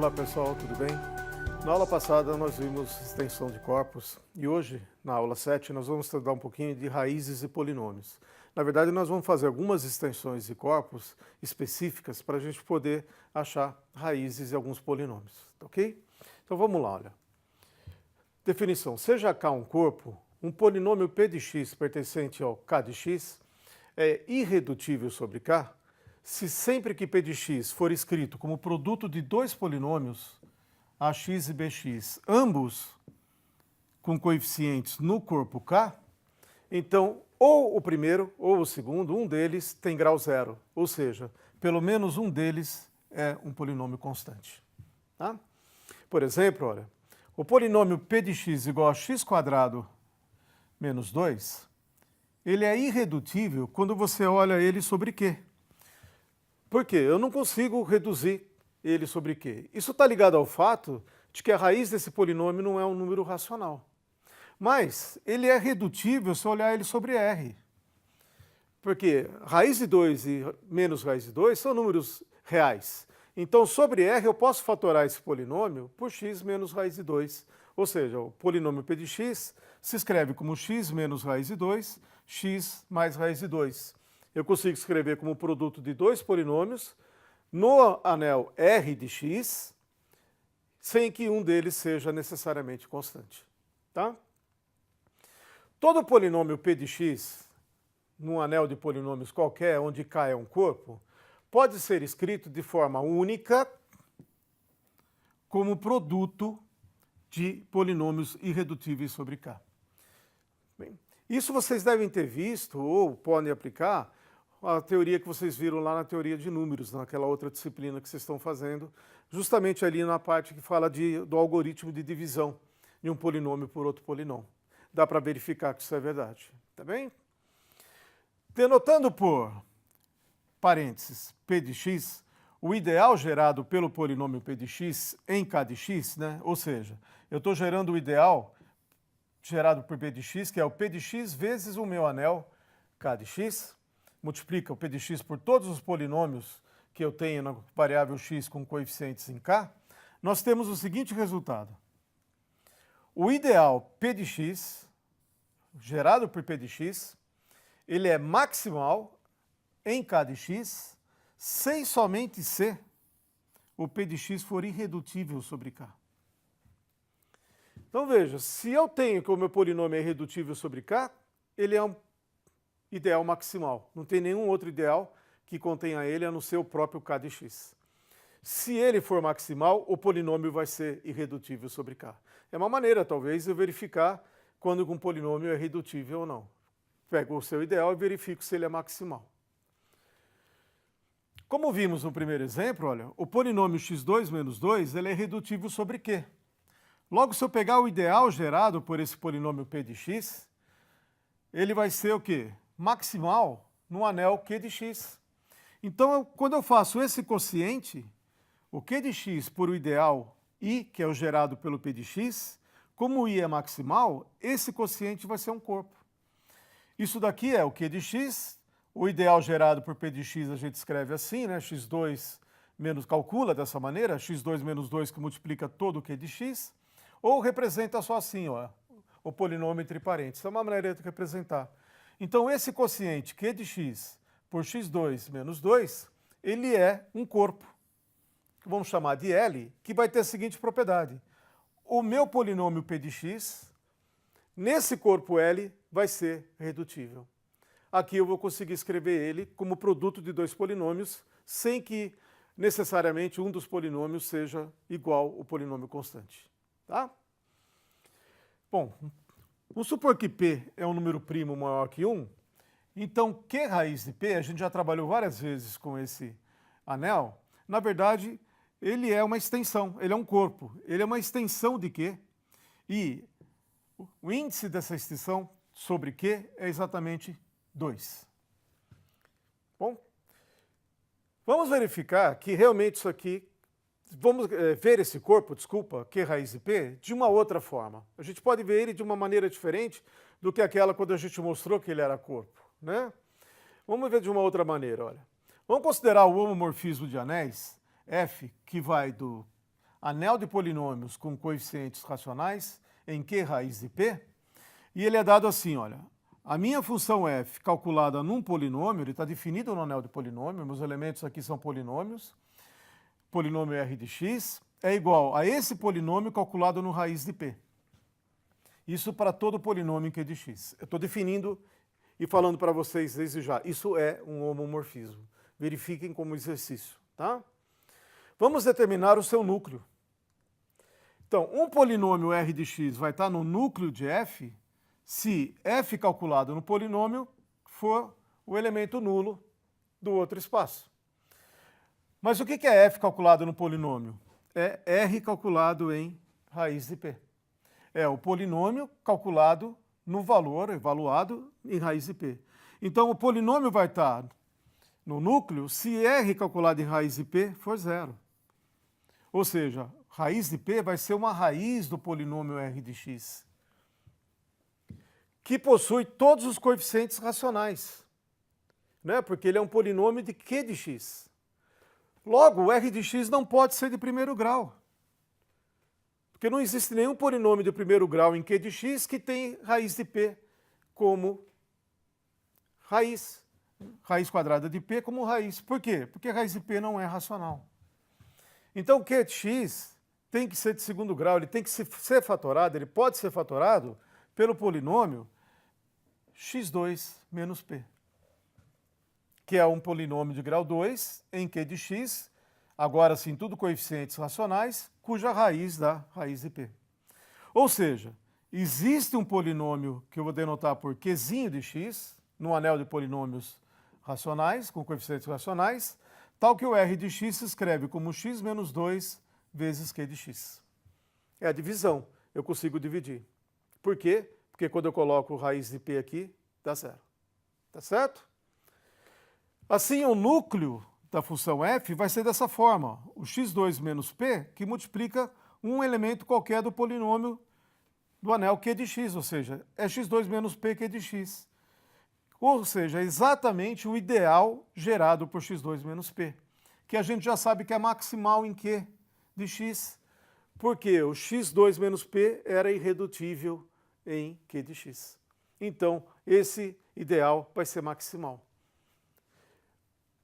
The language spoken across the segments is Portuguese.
Olá pessoal, tudo bem? Na aula passada nós vimos extensão de corpos e hoje, na aula 7, nós vamos estudar um pouquinho de raízes e polinômios. Na verdade, nós vamos fazer algumas extensões de corpos específicas para a gente poder achar raízes e alguns polinômios, tá ok? Então vamos lá, olha. Definição: seja K um corpo, um polinômio P de x pertencente ao K de x é irredutível sobre K se sempre que P de x for escrito como produto de dois polinômios, AX e BX, ambos com coeficientes no corpo K, então ou o primeiro ou o segundo, um deles tem grau zero, ou seja, pelo menos um deles é um polinômio constante. Tá? Por exemplo, olha, o polinômio P de x igual a x² menos 2, ele é irredutível quando você olha ele sobre Q. Por quê? Eu não consigo reduzir ele sobre Q. Isso está ligado ao fato de que a raiz desse polinômio não é um número racional. Mas ele é redutível se eu olhar ele sobre R. Porque raiz de 2 e menos raiz de 2 são números reais. Então, sobre R, eu posso fatorar esse polinômio por x menos raiz de 2. Ou seja, o polinômio P de x se escreve como x menos raiz de 2, x mais raiz de 2. Eu consigo escrever como produto de dois polinômios no anel R de x, sem que um deles seja necessariamente constante. Tá? Todo polinômio P de x, num anel de polinômios qualquer, onde K é um corpo, pode ser escrito de forma única como produto de polinômios irredutíveis sobre K. Bem, isso vocês devem ter visto ou podem aplicar a teoria que vocês viram lá na teoria de números, naquela outra disciplina que vocês estão fazendo, justamente ali na parte que fala do algoritmo de divisão de um polinômio por outro polinômio. Dá para verificar que isso é verdade, tá bem? Denotando por parênteses P de x, o ideal gerado pelo polinômio P de x em K de x, né? Ou seja, eu estou gerando o ideal gerado por P de x, que é o P de x vezes o meu anel K de x, multiplica o P de x por todos os polinômios que eu tenho na variável x com coeficientes em K, nós temos o seguinte resultado. O ideal P de x, gerado por P de x, ele é maximal em K de x, sem somente se o P de x for irredutível sobre K. Então veja, se eu tenho que o meu polinômio é irredutível sobre K, ele é um ideal maximal. Não tem nenhum outro ideal que contenha ele a não ser o próprio K de x. Se ele for maximal, o polinômio vai ser irredutível sobre K. É uma maneira, talvez, de verificar quando um polinômio é redutível ou não. Pego o seu ideal e verifico se ele é maximal. Como vimos no primeiro exemplo, olha, o polinômio x2 menos 2 ele é redutível sobre Q. Logo, se eu pegar o ideal gerado por esse polinômio P de x, ele vai ser o quê? Maximal no anel Q de x. Então, quando eu faço esse quociente, o Q de x por o ideal I, que é o gerado pelo P de x, como o I é maximal, esse quociente vai ser um corpo. Isso daqui é o Q de x, o ideal gerado por P de x a gente escreve assim, né? x2 menos, calcula dessa maneira, x2 menos 2 que multiplica todo o Q de x, ou representa só assim, ó, o polinômio entre parênteses. É uma maneira de representar. Então, esse quociente Q de x por x2 menos 2, ele é um corpo, que vamos chamar de L, que vai ter a seguinte propriedade. O meu polinômio P de x, nesse corpo L, vai ser redutível. Aqui eu vou conseguir escrever ele como produto de dois polinômios, sem que necessariamente um dos polinômios seja igual ao polinômio constante. Tá? Bom, vamos supor que P é um número primo maior que 1, então Q raiz de P, a gente já trabalhou várias vezes com esse anel, na verdade ele é uma extensão, ele é um corpo, ele é uma extensão de Q, e o índice dessa extensão sobre Q é exatamente 2. Bom, vamos verificar que realmente isso aqui, vamos ver esse corpo, desculpa, Q raiz de P, de uma outra forma. A gente pode ver ele de uma maneira diferente do que aquela quando a gente mostrou que ele era corpo, né? Vamos ver de uma outra maneira, olha. Vamos considerar o homomorfismo de anéis, F, que vai do anel de polinômios com coeficientes racionais em Q raiz de P, e ele é dado assim, olha, a minha função f calculada num polinômio, ele está definido no anel de polinômio, meus elementos aqui são polinômios, polinômio r de x é igual a esse polinômio calculado no raiz de P. Isso para todo polinômio em Q de x. Eu estou definindo e falando para vocês desde já, isso é um homomorfismo. Verifiquem como exercício, tá? Vamos determinar o seu núcleo. Então, um polinômio r de x vai estar no núcleo de f se f calculado no polinômio for o elemento nulo do outro espaço. Mas o que é f calculado no polinômio? É r calculado em raiz de P. É o polinômio calculado no valor, evaluado em raiz de P. Então, o polinômio vai estar no núcleo se r calculado em raiz de P for zero. Ou seja, raiz de P vai ser uma raiz do polinômio r de x, que possui todos os coeficientes racionais, né? Porque ele é um polinômio de Q de x. Logo, o r de x não pode ser de primeiro grau, porque não existe nenhum polinômio de primeiro grau em Q de x que tem raiz de P como raiz quadrada de P como raiz. Por quê? Porque raiz de P não é racional. Então, o Q de x tem que ser de segundo grau, ele tem que ser fatorado, ele pode ser fatorado pelo polinômio x2 menos p, que é um polinômio de grau 2 em Q de x, agora sim, tudo coeficientes racionais, cuja raiz dá raiz de p. Ou seja, existe um polinômio que eu vou denotar por Qzinho de x, no anel de polinômios racionais, com coeficientes racionais, tal que o r de x se escreve como x menos 2 vezes Q de x. É a divisão, eu consigo dividir. Por quê? Porque quando eu coloco raiz de P aqui, dá zero. Tá certo? Assim, o núcleo da função f vai ser dessa forma, o x2 menos p, que multiplica um elemento qualquer do polinômio do anel Q de x, ou seja, é x2 menos p Q de x. Ou seja, é exatamente o ideal gerado por x2 menos p, que a gente já sabe que é maximal em Q de x, porque o x2 menos p era irredutível em Q de x. Então, esse ideal vai ser maximal.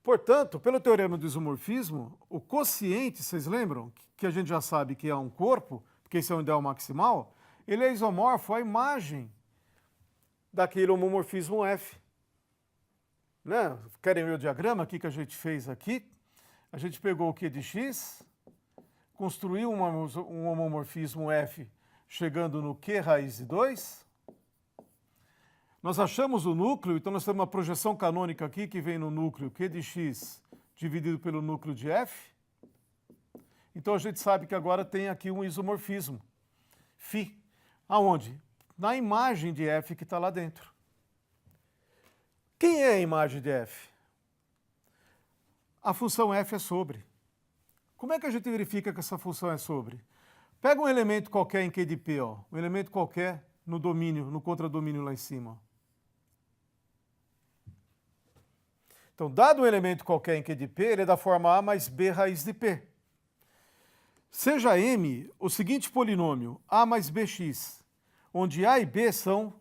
Portanto, pelo teorema do isomorfismo, o quociente, vocês lembram, que a gente já sabe que é um corpo, porque esse é um ideal maximal, ele é isomorfo à imagem daquele homomorfismo F. Né? Querem ver o diagrama aqui que a gente fez aqui? A gente pegou o Q de x, construiu um homomorfismo F chegando no Q raiz de 2. Nós achamos o núcleo, então nós temos uma projeção canônica aqui que vem no núcleo Q de x dividido pelo núcleo de F. Então a gente sabe que agora tem aqui um isomorfismo, φ. Aonde? Na imagem de F que está lá dentro. Quem é a imagem de F? A função f é sobre. Como é que a gente verifica que essa função é sobre? Pega um elemento qualquer em Q de P, ó, um elemento qualquer no domínio, no contradomínio lá em cima. Então, dado um elemento qualquer em Q de P, ele é da forma A mais B raiz de P. Seja M o seguinte polinômio, A mais BX, onde A e B são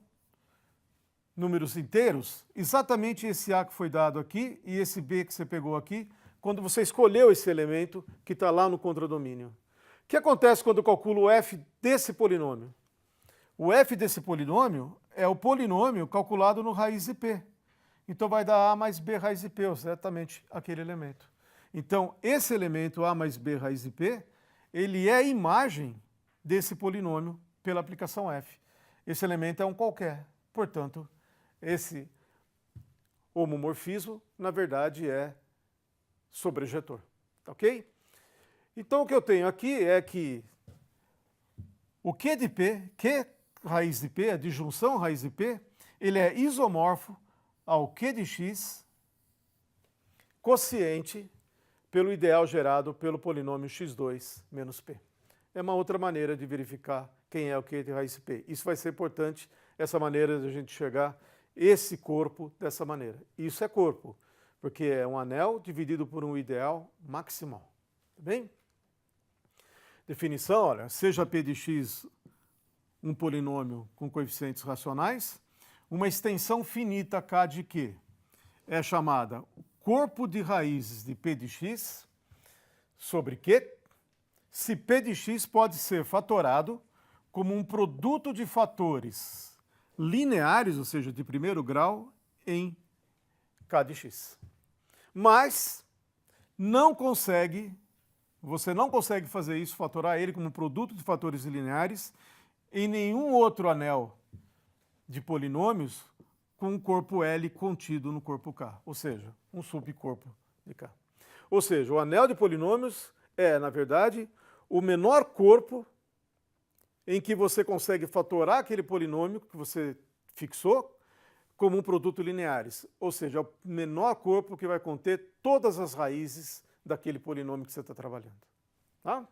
números inteiros, exatamente esse A que foi dado aqui e esse B que você pegou aqui, quando você escolheu esse elemento que está lá no contradomínio. O que acontece quando eu calculo o f desse polinômio? O f desse polinômio é o polinômio calculado no raiz de P. Então vai dar A mais B raiz de P, exatamente aquele elemento. Então, esse elemento A mais B raiz de P, ele é a imagem desse polinômio pela aplicação f. Esse elemento é um qualquer, portanto, esse homomorfismo, na verdade, é sobrejetor, ok? Então, o que eu tenho aqui é que o Q de P, Q raiz de P, a disjunção raiz de P, ele é isomorfo ao Q de x quociente pelo ideal gerado pelo polinômio x2 menos p. É uma outra maneira de verificar quem é o Q de raiz de P. Isso vai ser importante, essa maneira de a gente chegar esse corpo dessa maneira. Isso é corpo, porque é um anel dividido por um ideal maximal. Tá bem? Definição, olha, seja p de x um polinômio com coeficientes racionais, uma extensão finita k de q é chamada corpo de raízes de p de x sobre q, se p de x pode ser fatorado como um produto de fatores lineares, ou seja, de primeiro grau, em k de x. Mas você não consegue fazer isso, fatorar ele como um produto de fatores lineares em nenhum outro anel de polinômios com um corpo L contido no corpo K, ou seja, um subcorpo de K. Ou seja, o anel de polinômios é, na verdade, o menor corpo em que você consegue fatorar aquele polinômio que você fixou como um produto lineares. Ou seja, é o menor corpo que vai conter todas as raízes daquele polinômio que você está trabalhando. Tá?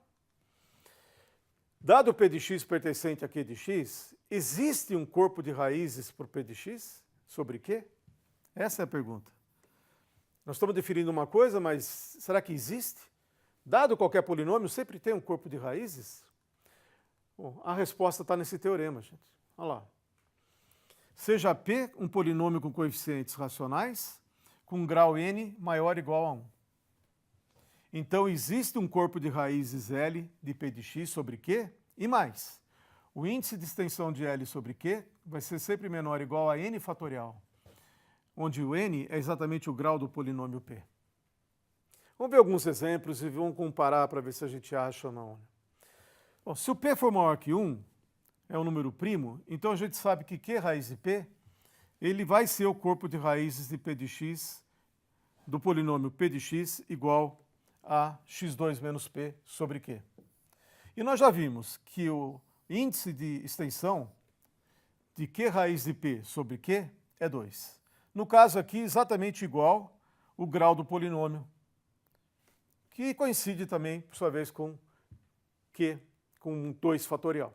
Dado p de x pertencente a q de x, existe um corpo de raízes por p de x sobre q? Essa é a pergunta. Nós estamos definindo uma coisa, mas será que existe? Dado qualquer polinômio, sempre tem um corpo de raízes? Bom, a resposta está nesse teorema, gente. Olha lá. Seja P um polinômio com coeficientes racionais, com grau n maior ou igual a 1. Então, existe um corpo de raízes L de P de x sobre Q, e mais. O índice de extensão de L sobre Q vai ser sempre menor ou igual a n fatorial, onde o n é exatamente o grau do polinômio P. Vamos ver alguns exemplos e vamos comparar para ver se a gente acha ou não. Bom, se o P for maior que 1, é um número primo, então a gente sabe que Q raiz de P, ele vai ser o corpo de raízes de P de x do polinômio P de x igual a x2 menos P sobre Q. E nós já vimos que o índice de extensão de Q raiz de P sobre Q é 2. No caso aqui, exatamente igual o grau do polinômio, que coincide também, por sua vez, com Q, com 2 fatorial.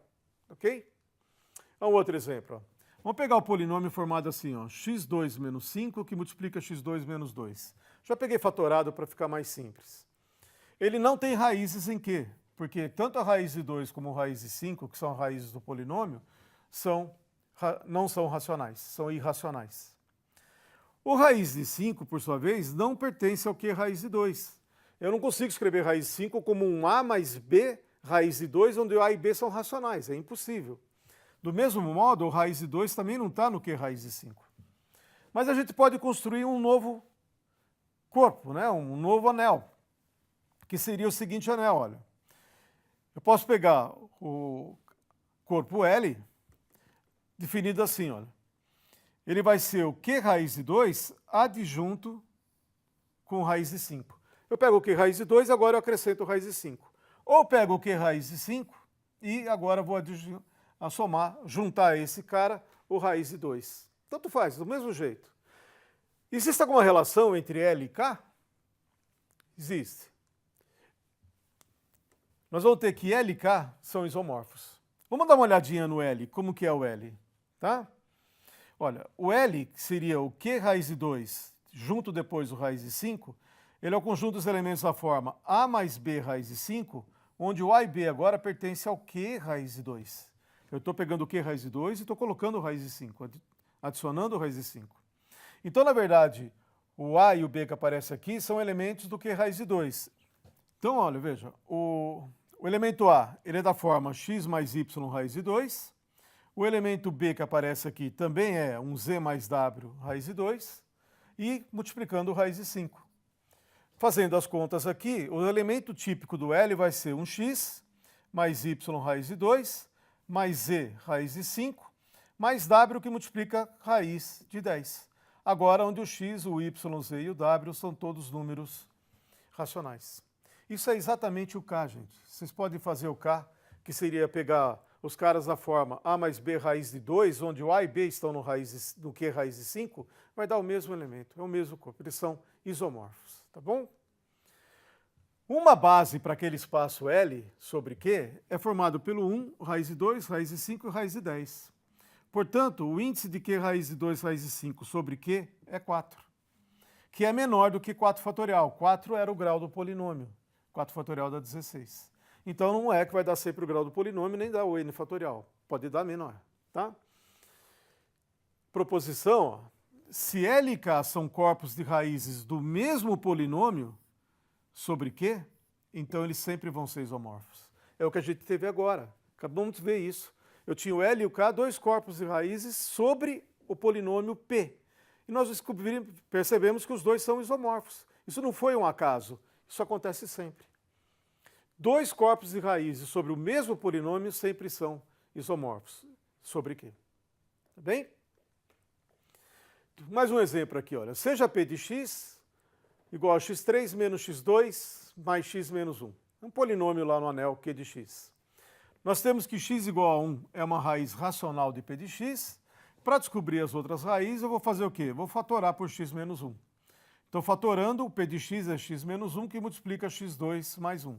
Ok? Um outro exemplo. Ó. Vamos pegar o polinômio formado assim, ó, x2 menos 5, que multiplica x2 menos 2. Já peguei fatorado para ficar mais simples. Ele não tem raízes em Q, porque tanto a raiz de 2 como a raiz de 5, que são raízes do polinômio, não são racionais, são irracionais. O raiz de 5, por sua vez, não pertence ao Q raiz de 2. Eu não consigo escrever raiz de 5 como um A mais B raiz de 2, onde A e B são racionais, é impossível. Do mesmo modo, o raiz de 2 também não está no Q raiz de 5. Mas a gente pode construir um novo corpo, né? Um novo anel, que seria o seguinte anel, olha. Eu posso pegar o corpo L, definido assim, olha. Ele vai ser o Q raiz de 2 adjunto com raiz de 5. Eu pego o Q raiz de 2 e agora eu acrescento raiz de 5. Ou pego o Q raiz de 5 e agora vou somar, juntar esse cara, o raiz de 2. Tanto faz, do mesmo jeito. Existe alguma relação entre L e K? Existe. Nós vamos ter que L e K são isomorfos. Vamos dar uma olhadinha no L, como que é o L, tá? Olha, o L, que seria o Q raiz de 2, junto depois o raiz de 5, ele é o conjunto dos elementos da forma A mais B raiz de 5, onde o A e B agora pertence ao Q raiz de 2. Eu estou pegando o Q raiz de 2 e estou colocando o raiz de 5, adicionando o raiz de 5. Então, na verdade, o A e o B que aparecem aqui são elementos do Q raiz de 2. Então, olha, veja, o elemento A ele é da forma x mais y raiz de 2. O elemento B que aparece aqui também é um z mais w raiz de 2. E multiplicando o raiz de 5. Fazendo as contas aqui, o elemento típico do L vai ser um x mais y raiz de 2, mais z raiz de 5, mais w que multiplica raiz de 10. Agora, onde o x, o y, o z e o w são todos números racionais. Isso é exatamente o K, gente. Vocês podem fazer o K, que seria pegar os caras da forma A mais B raiz de 2, onde o A e B estão no Q raiz de 5, vai dar o mesmo elemento, é o mesmo corpo. Eles são isomorfos, tá bom? Uma base para aquele espaço L sobre Q é formado pelo 1, raiz de 2, raiz de 5 e raiz de 10. Portanto, o índice de Q raiz de 2, raiz de 5 sobre Q é 4, que é menor do que 4 fatorial. 4 era o grau do polinômio, 4 fatorial dá 16. Então não é que vai dar sempre o grau do polinômio, nem dar o n fatorial. Pode dar menor, tá? Proposição, ó, se L e K são corpos de raízes do mesmo polinômio, sobre Q, então eles sempre vão ser isomorfos. É o que a gente teve agora. Acabamos de ver isso. Eu tinha o L e o K, dois corpos de raízes sobre o polinômio P. E nós percebemos que os dois são isomorfos. Isso não foi um acaso. Isso acontece sempre. Dois corpos de raízes sobre o mesmo polinômio sempre são isomorfos. Sobre Q. Tá bem? Mais um exemplo aqui, olha. Seja P de x igual a x3 menos x2 mais x menos 1. É um polinômio lá no anel Q de x. Nós temos que x igual a 1 é uma raiz racional de P de x. Para descobrir as outras raízes, eu vou fazer o quê? Vou fatorar por x menos 1. Então, fatorando, o P de x é x menos 1, que multiplica x2 mais 1.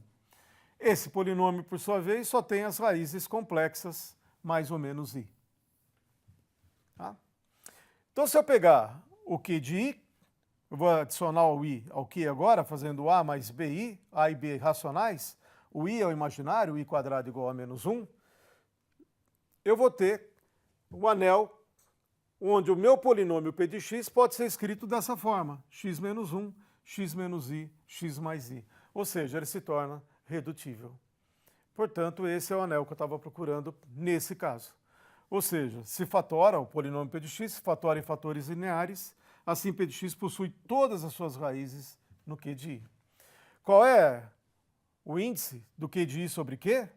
Esse polinômio, por sua vez, só tem as raízes complexas mais ou menos i. Tá? Então, se eu pegar o Q de i, eu vou adicionar o i ao Q agora, fazendo a mais bi, a e b racionais, o i é o imaginário, o i quadrado igual a menos 1, eu vou ter um anel onde o meu polinômio P de x pode ser escrito dessa forma, x menos 1, x menos i, x mais i. Ou seja, ele se torna redutível. Portanto, esse é o anel que eu estava procurando nesse caso. Ou seja, se fatora o polinômio P de x, se fatora em fatores lineares, assim P de x possui todas as suas raízes no Q de i. Qual é o índice do Q de i sobre Q?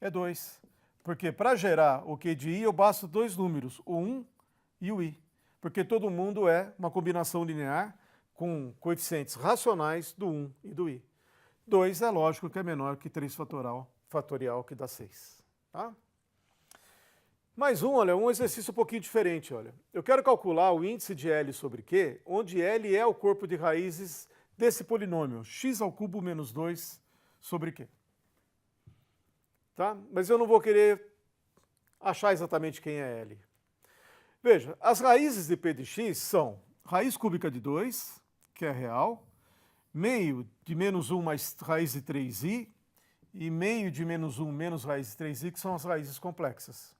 É 2. Porque para gerar o Q de i eu basto dois números, o 1 e o i. Porque todo mundo é uma combinação linear com coeficientes racionais do 1 e do i. 2 é lógico que é menor que 3 fatorial que dá 6. Tá? Mais um, olha, um exercício um pouquinho diferente. Olha. Eu quero calcular o índice de L sobre Q, onde L é o corpo de raízes desse polinômio, x ao cubo menos 2 sobre Q. Tá? Mas eu não vou querer achar exatamente quem é L. Veja, as raízes de P de x são raiz cúbica de 2, que é real, meio de menos 1 mais raiz de 3i, e meio de menos 1 menos raiz de 3i, que são as raízes complexas.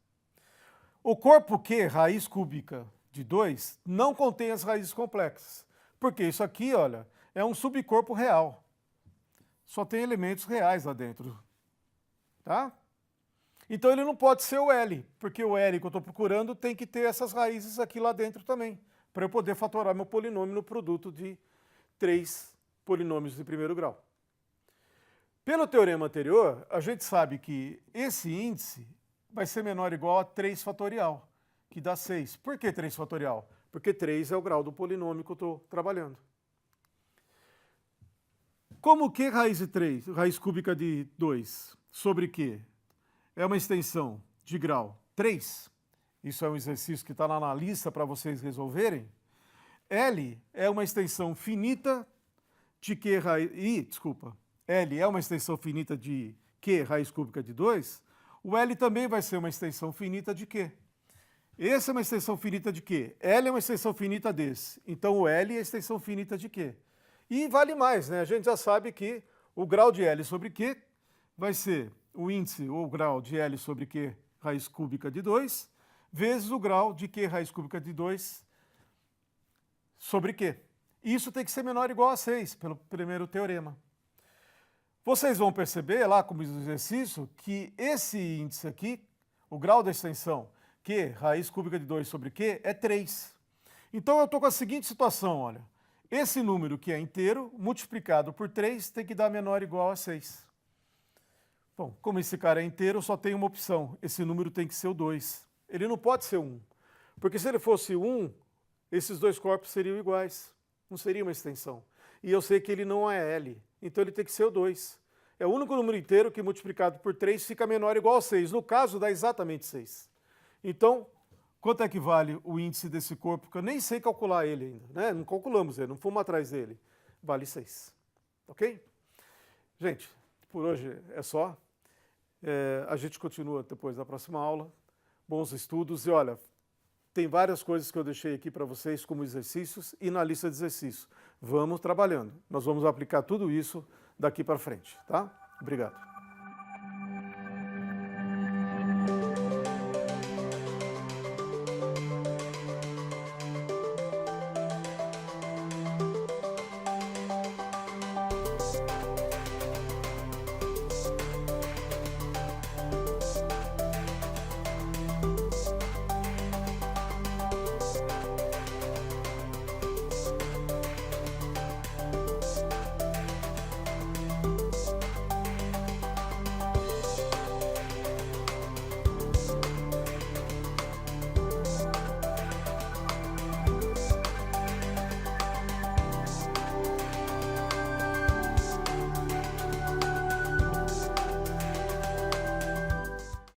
O corpo Q, raiz cúbica de 2, não contém as raízes complexas. Porque isso aqui, olha, é um subcorpo real. Só tem elementos reais lá dentro. Tá? Então ele não pode ser o L, porque o L que eu estou procurando tem que ter essas raízes aqui lá dentro também, para eu poder fatorar meu polinômio no produto de 3 polinômios de primeiro grau. Pelo teorema anterior, a gente sabe que esse índice vai ser menor ou igual a 3 fatorial, que dá 6. Por que 3 fatorial? Porque 3 é o grau do polinômio que eu estou trabalhando. Como que raiz de 3, raiz cúbica de 2, sobre Q? É uma extensão de grau 3. Isso é um exercício que está lá na lista para vocês resolverem. L é uma extensão finita de Q raiz... L é uma extensão finita de Q raiz cúbica de 2. O L também vai ser uma extensão finita de Q. Essa é uma extensão finita de Q. L é uma extensão finita desse. Então o L é a extensão finita de Q. E vale mais, né? A gente já sabe que o grau de L sobre Q vai ser o índice ou o grau de L sobre Q raiz cúbica de 2 vezes o grau de Q raiz cúbica de 2 sobre Q. Isso tem que ser menor ou igual a 6, pelo primeiro teorema. Vocês vão perceber lá como exercício que esse índice aqui, o grau da extensão Q raiz cúbica de 2 sobre Q é 3. Então eu estou com a seguinte situação, olha. Esse número que é inteiro, multiplicado por 3, tem que dar menor ou igual a 6. Bom, como esse cara é inteiro, só tem uma opção. Esse número tem que ser o 2. Ele não pode ser 1. Porque se ele fosse 1, esses dois corpos seriam iguais. Não seria uma extensão. E eu sei que ele não é L. Então ele tem que ser o 2. É o único número inteiro que multiplicado por 3 fica menor ou igual a 6. No caso, dá exatamente 6. Então, quanto é que vale o índice desse corpo? Que eu nem sei calcular ele ainda. Né? Não calculamos ele, não fomos atrás dele. Vale 6. Ok? Gente, por hoje é só. A gente continua depois da próxima aula. Bons estudos. E olha, tem várias coisas que eu deixei aqui para vocês como exercícios e na lista de exercícios. Vamos trabalhando. Nós vamos aplicar tudo isso daqui para frente, tá? Obrigado.